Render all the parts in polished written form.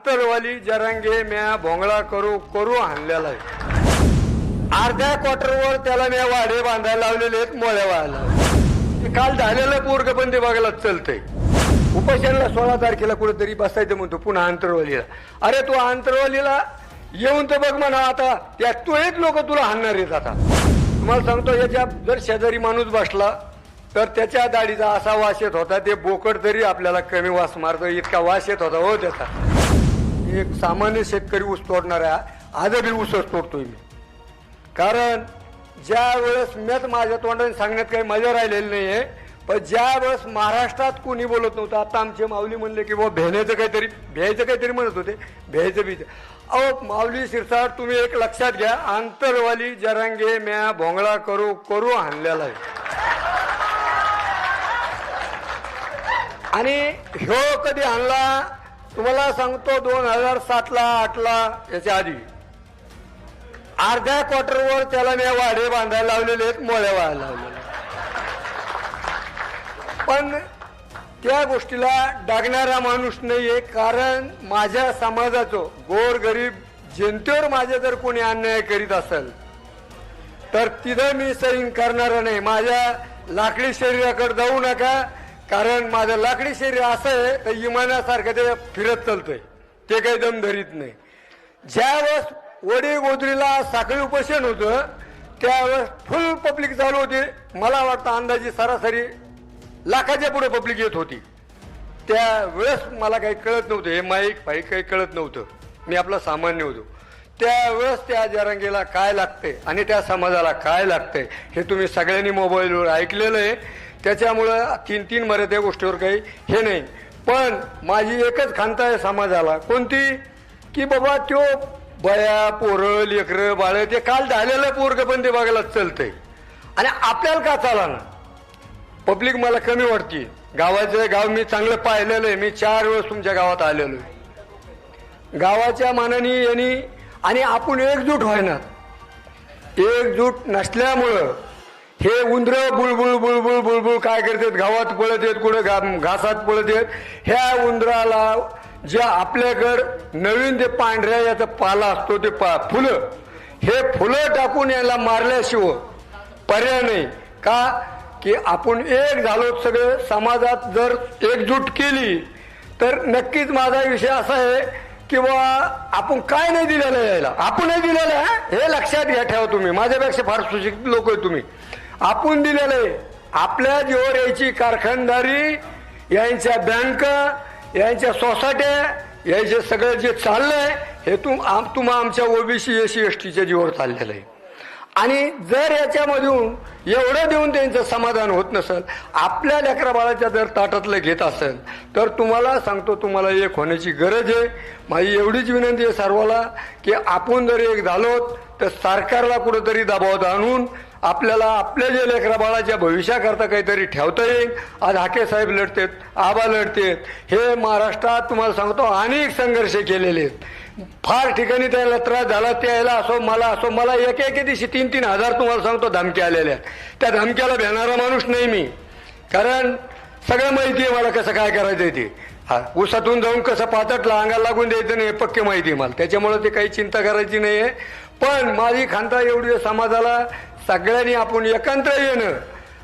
आंतरवाली जरांगे म्या भोंगळा करू करू आणलेला आहे. अर्ध्या क्वार्टरवर त्याला म्या वाडे बांधायला लावलेले आहेत, मोळ्या व्हायला. काल झालेलं पोरग पण ते बघायला चलतंय. उपोषणाला 16 तारखेला कुठेतरी बसायचं म्हणतो, पुन्हा आंतरवालीला. अरे तू आंतरवालीला येऊन तर बघ म्हणा. आता त्या तोच लोक तुला हाणणार आहेत. आता तुम्हाला सांगतो, याच्या जर शेजारी माणूस बसला तर त्याच्या दाढीचा असा वास येत होता, ते बोकड तरी आपल्याला कमी वास मारतो इतका वास येत होता हो त्याचा. एक सामान्य शेतकरी ऊस तोडणारा आजही ऊसच तोडतोय मी. कारण ज्या वेळेस मीच माझ्या तोंडाने सांगण्यात काही मजा राहिलेली नाही आहे, पण ज्या वेळेस महाराष्ट्रात कोणी बोलत नव्हतं. आता आमचे माऊली म्हणले की बाबा भ्यायचं काहीतरी म्हणत होते, भ्यायचं बीज. अहो माऊली शिरसाट, तुम्ही एक लक्षात घ्या, आंतरवाली जरांगे म्या भोंगळा करू करू आणलेला आहे. आणि ह्यो कधी आणला तुम्हाला सांगतो, 2007ला 8ला याच्या आधी अर्ध्या क्वार्टरवर त्याला मी वाडे बांधायला लावलेले आहेत, मोळ्या व्हायला लावलेले. पण त्या गोष्टीला डागणारा माणूस नाहीये. कारण माझ्या समाजाचं गोरगरीब जनतेवर माझे जर कोणी अन्याय करीत असेल तर तिथं मी सैन करणार नाही. माझ्या लाकडी शरीराकडे जाऊ नका. कारण माझं लाकडी शरीर असं आहे तर इमानासारखं ते फिरत चालतंय, ते काही दम धरीत नाही. ज्यावेळेस वडी गोदरीला साखळी उपोषण होतं त्यावेळेस फुल पब्लिक चालू होती. मला वाटतं अंदाजे सरासरी लाखाच्या पुढे पब्लिक येत होती. त्यावेळेस मला काही कळत नव्हतं, हे माईक काही कळत नव्हतं. मी आपला सामान्य होतो. त्यावेळेस त्या जरांगेला काय लागते आणि त्या समाजाला काय लागते हे तुम्ही सगळ्यांनी मोबाईलवर ऐकलेलं आहे. त्याच्यामुळं तीन मरे त्या गोष्टीवर काही हे नाही. पण माझी एकच खंत आहे समाजाला, कोणती, की बाबा त्यो बया पोरं लेकरं बाळ ते काल झालेलं पोरग पण ते बघायला चलतंय. आणि आपल्याला का चाला ना. पब्लिक मला कमी वाटते. गावाचं गाव मी चांगलं पाहिलेलं आहे. मी 4 वेळेस तुमच्या गावात आलेलो आहे. गावाच्या मानाने यांनी आणि आपण एकजूट व्हायना. एकजूट नसल्यामुळं हे उंदरं बुळबुळ बुळबुळ बुळबुळ काय करतात, गावात पळत येत, कुठं घासात पळत येत. ह्या उंदराला जे आपल्याकडं नवीन ते पांढऱ्या याचा पाला असतो ते फुलं, हे फुलं टाकून याला मारल्याशिवाय पर्याय नाही. का की आपण एक झालो सगळे. समाजात जर एकजूट केली तर नक्कीच माझा विषय असा आहे की बा आपण काय नाही दिलेलं यायला, आपण नाही दिलेलं आहे हे लक्षात घ्या. ठेवा तुम्ही, माझ्यापेक्षा फार सुशिक्षित लोक आहे तुम्ही. आपण दिलेलं आहे. आपल्या जीवावर यायची कारखानदारी, यांच्या बँक, यांच्या सोसायट्या, याचे सगळं जे चाललंय हे तुम्हा आमच्या ओबीसी एसी एसटीच्या जीवावर चाललेलं आहे. आणि जर याच्यामधून एवढं देऊन त्यांचं समाधान होत नसेल, आपल्या लेकरा बाळाच्या जर ताटातलं घेत असेल तर तुम्हाला सांगतो, तुम्हाला एक होण्याची गरज आहे. माझी एवढीच विनंती आहे सर्वाला की आपण जर एक झालो तर सरकारला कुठंतरी दबावात आणून आपल्याला आपल्या जे लेकरा बाळाच्या भविष्याकरता काहीतरी ठेवता येईल. आज हाके साहेब लढतेत, आबा लढतेत. हे महाराष्ट्रात तुम्हाला सांगतो अनेक संघर्ष केलेले आहेत. फार ठिकाणी त्याला त्रास झाला, त्याला असो मला असो. मला एके दिवशी 3-3 हजार तुम्हाला सांगतो धमकी आलेल्या. त्या धमक्याला भेटणारा माणूस नाही मी. कारण सगळं माहिती आहे मला कसं काय करायचं ते. ऊसातून जाऊन कसं पातटला अंगाला लागून द्यायचं नाही हे पक्के माहिती आहे मला. त्याच्यामुळे ते काही चिंता करायची नाही आहे. पण माझी खंता एवढी समाजाला सगळ्यांनी आपण एकत्र येणं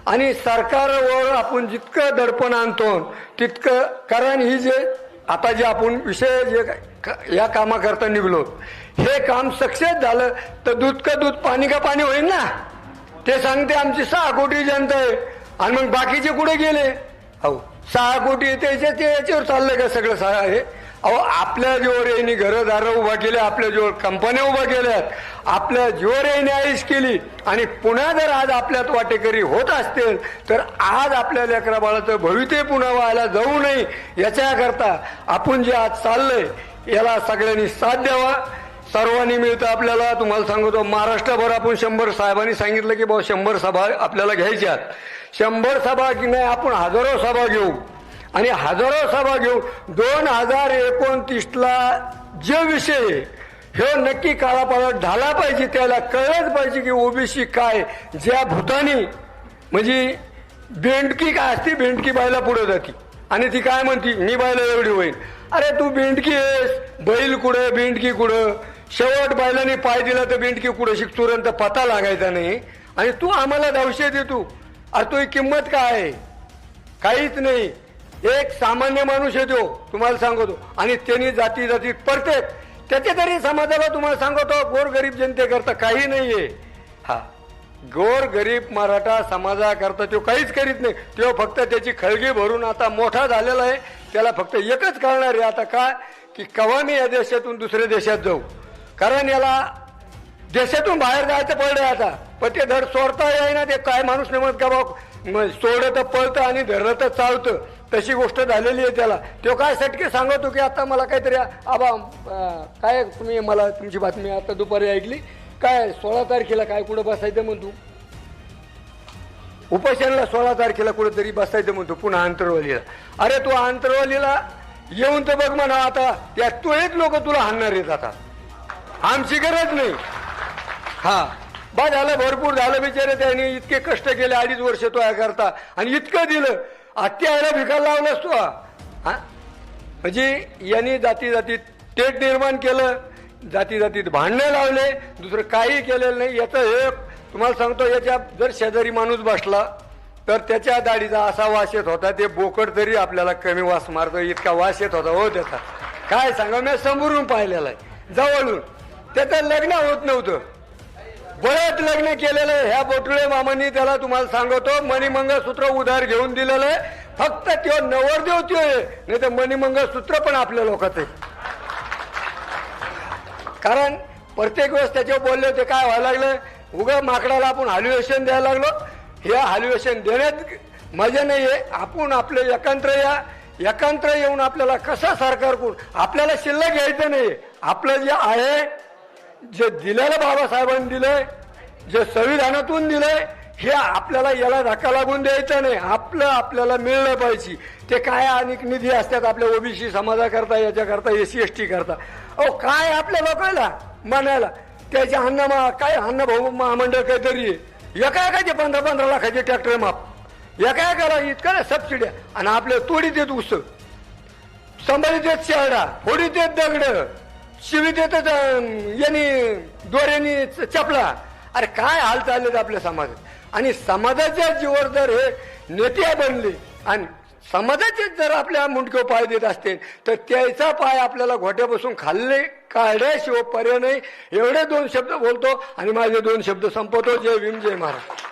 आणि सरकारवर आपण जितकं दडपण आणतो तितकं. कारण ही जे आता जे आपण विषय जे या कामाकरता निघलो, हे काम सक्सेस झालं तर दूध का दूध पाणी का पाणी होईल ना. ते सांगते आमची 6 कोटी जनता आहे. आणि मग बाकीचे कुठे गेले. अहो 6 कोटी याच्यावर चाललंय का सगळं आहे. अहो आपल्या जीवर यांनी घरदारं उभा केले, आपल्या जीवर कंपन्या उभा केल्यात, आपल्या जीवर यांनी आईश केली. आणि पुन्हा जर आज आपल्यात वाटेकरी होत असतील तर आज आपल्या लेकरा बाळाचं भवितव्य पुन्हा व्हायला जाऊ नये याच्याकरता आपण जे आज चाललंय याला सगळ्यांनी साथ द्यावा. सर्वांनी मिळतं आपल्याला. तुम्हाला सांगतो महाराष्ट्रभर आपण 100 साहेबांनी सांगितलं की बाबा 100 सभा आपल्याला घ्यायच्यात. 100 सभा की नाही आपण हजारो सभा घेऊ. आणि हजारो सभा घेऊ. 2029ला जे विषय हे नक्की काळापाळात झाला पाहिजे, त्याला कळलंच पाहिजे की ओबीसी काय. ज्या भूतानी म्हणजे भेंडकी काय असते, भेंडकी बायला पुढे जाते आणि ती काय म्हणती मी बैला एवढी होईन. अरे तू बिंडकी आहेस, बैल कुठं बिंडकी कुठं, शेवट बैलाने पाय दिला तर बिंडकी कुठं शिकतोपर्यंत पता लागायचा नाही आणि तू आम्हाला दवशे दे. तू अरे तुझी किंमत काय आहे? काहीच नाही. एक सामान्य माणूस येतो तुम्हाला सांगतो आणि त्यांनी जाती जातीत प्रत्येक त्याच्या तरी समाजाला तुम्हाला सांगतो गोरगरीब जनतेकरता काही नाहीये. हा गोर गरीब मराठा समाजाकरता तो काहीच करीत नाही. तो फक्त त्याची खळगी भरून आता मोठा झालेला आहे. त्याला फक्त एकच कळणार आहे आता काय की केव्हा मी या देशातून दुसऱ्या देशात जाऊ. कारण याला देशातून बाहेर जायचं पडलंय आता. पण ते धड सोडता येईना. ते काय माणूस नेमत का बा सोडलं तर पळतं आणि धरलं तर चालतं तशी गोष्ट झालेली आहे त्याला. तो काय सटके सांगतो की आता मला काहीतरी आबा काय तुम्ही मला तुमची बातमी आता दुपारी ऐकली काय 16 तारखेला काय कुठं बसायचं म्हणतो उपोषणाला 16 तारखेला कुठेतरी बसायचं म्हणतो पुन्हा आंतरवालीला. अरे तू आंतरवालीला येऊन तर बघ म्हणा आता त्या तोच लोक तुला हाणणार आहेत. आता आमची गरज नाही. हा बा झालं भरपूर झालं बिचारे त्यांनी इतके कष्ट केले 2.5 वर्ष तो या करता आणि इतकं दिलं आत्याला भिकायला लावलंस तू. हा म्हणजे यांनी जाती जातीत तेट निर्माण केलं, जाती जातीत भांडणं लावले, दुसरं काही केलेलं नाही. याचं हे तुम्हाला सांगतो याच्या जर शेजारी माणूस बसला तर त्याच्या दाढीचा असा वास येत होता ते बोकड तरी आपल्याला कमी वास मारतो इतका वास येत होता हो त्याचा. काय सांगा मी समोरून पाहिलेला आहे जवळून. त्याचं लग्न होत नव्हतं, बळत लग्न केलेलं आहे. ह्या बोटुळे मामांनी त्याला तुम्हाला सांगतो मणिमंगळसूत्र उधार घेऊन दिलेलं आहे. फक्त तो नवरदेव तो आहे, नाही तर मणिमंगळसूत्र पण आपल्या लोकांचं आहे. कारण प्रत्येक वेळेस त्याच्यावर बोलले होते काय व्हायला लागलं उगा माकडाला आपण हॅल्युएशन द्यायला लागलो. हे हॅल्युएशन देण्यात मजा नाही आहे. आपण आपले एकांत्र येऊन आपल्याला कसा सरकारकडून आपल्याला शिल्लक घ्यायचं नाही. आपलं जे आहे जे दिलेलं बाबासाहेबांनी दिलंय जे संविधानातून दिलंय हे आपल्याला याला धक्का लागून द्यायचं नाही. आपलं आपल्याला मिळलं पाहिजे. ते काय अनेक निधी असतात आपल्या ओबीसी समाजाकरता याच्याकरता SC ST करता. अहो काय आपल्या लोकांना म्हणायला त्याच्या काय अन्न भाऊ महामंडळ काहीतरी एका एकाचे 15-15 लाखाचे ट्रॅक्टर माप एका एकाला इतकं सबसिड्या आणि आपल्या तोडी देत ऊस सांभाळी देत शेरडा फोडी देत दगड शिवी देत यांनी दोऱ्यानी चपला. अरे काय हाल चाललेत आपल्या समाजात आणि समाजाच्या जीवर जर हे नेते बनले आणि समाजाचे जर आपल्या मुंडके पाय देत असतील तर त्याचा पाय आपल्याला घोट्यापासून खाल्ले काढल्याशिवाय पर्याय नाही. एवढे 2 शब्द बोलतो आणि माझे 2 शब्द संपवतो. जय भीम जय महाराज.